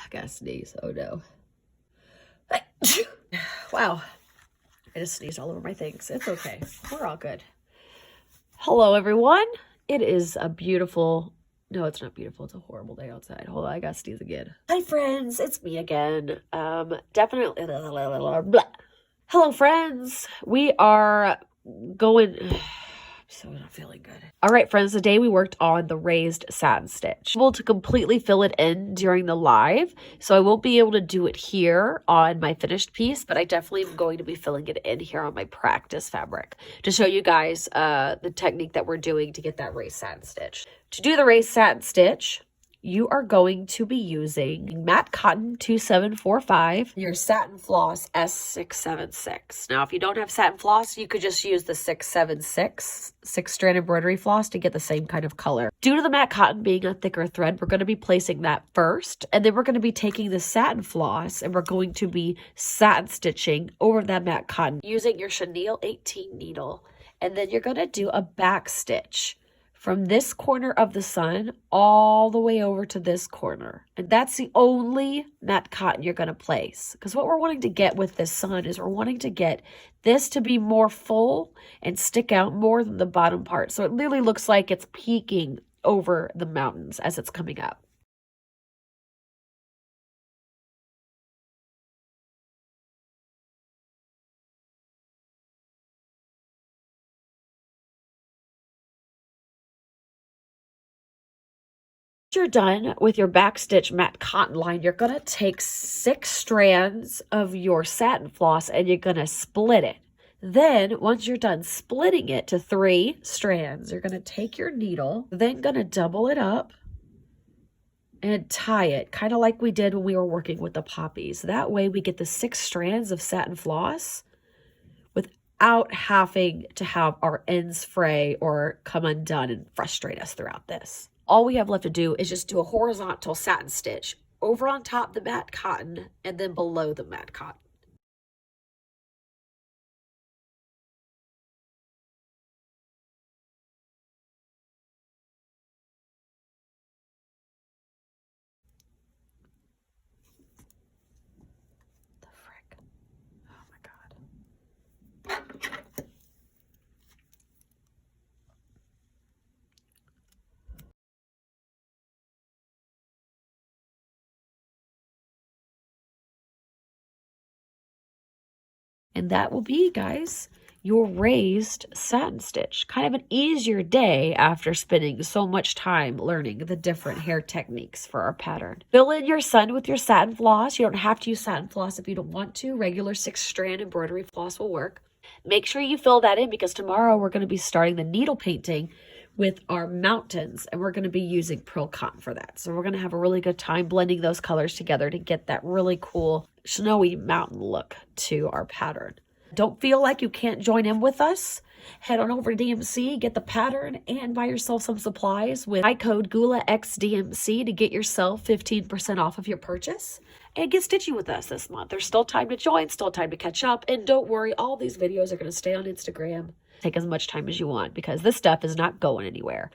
I gotta sneeze. Oh no. Wow. I just sneezed all over my things. It's okay. We're all good. Hello, everyone. It is a beautiful... No, it's not beautiful. It's a horrible day outside. Hold on. I gotta sneeze again. Hi, friends. It's me again. Definitely... Hello, friends. We are going... So I'm not feeling good. All right, friends, today we worked on the raised satin stitch. I'm able to completely fill it in during the live, so I won't be able to do it here on my finished piece, but I definitely am going to be filling it in here on my practice fabric to show you guys the technique that we're doing to get that raised satin stitch. To do the raised satin stitch, you are going to be using matte cotton 2745, your satin floss S676. Now, if you don't have satin floss, you could just use the 676 6-strand embroidery floss to get the same kind of color. Due to the matte cotton being a thicker thread, we're going to be placing that first, and then we're going to be taking the satin floss and we're going to be satin stitching over that matte cotton using your chenille 18 needle, and then you're going to do a back stitch from this corner of the sun all the way over to this corner. And that's the only matte cotton you're going to place. Because what we're wanting to get with this sun is we're wanting to get this to be more full and stick out more than the bottom part. So it literally looks like it's peeking over the mountains as it's coming up. You're done with your backstitch matte cotton line, you're going to take 6 strands of your satin floss and you're going to split it. Then once you're done splitting it to 3 strands, you're going to take your needle, then going to double it up and tie it, kind of like we did when we were working with the poppies. That way we get the 6 strands of satin floss without having to have our ends fray or come undone and frustrate us throughout this. All we have left to do is just do a horizontal satin stitch over on top the matte cotton and then below the matte cotton. The frick? Oh my God. And that will be, guys, your raised satin stitch. Kind of an easier day after spending so much time learning the different hair techniques for our pattern. Fill in your sun with your satin floss. You don't have to use satin floss if you don't want to. Regular 6-strand embroidery floss will work. Make sure you fill that in because tomorrow we're going to be starting the needle painting with our mountains, and we're going to be using pearl cotton for that. So we're going to have a really good time blending those colors together to get that really cool snowy mountain look to our pattern. Don't feel like you can't join in with us. Head on over to DMC, get the pattern, and buy yourself some supplies with my code GULAXDMC to get yourself 15% off of your purchase. And get stitchy with us this month. There's still time to join, still time to catch up. And don't worry, all these videos are going to stay on Instagram. Take as much time as you want because this stuff is not going anywhere.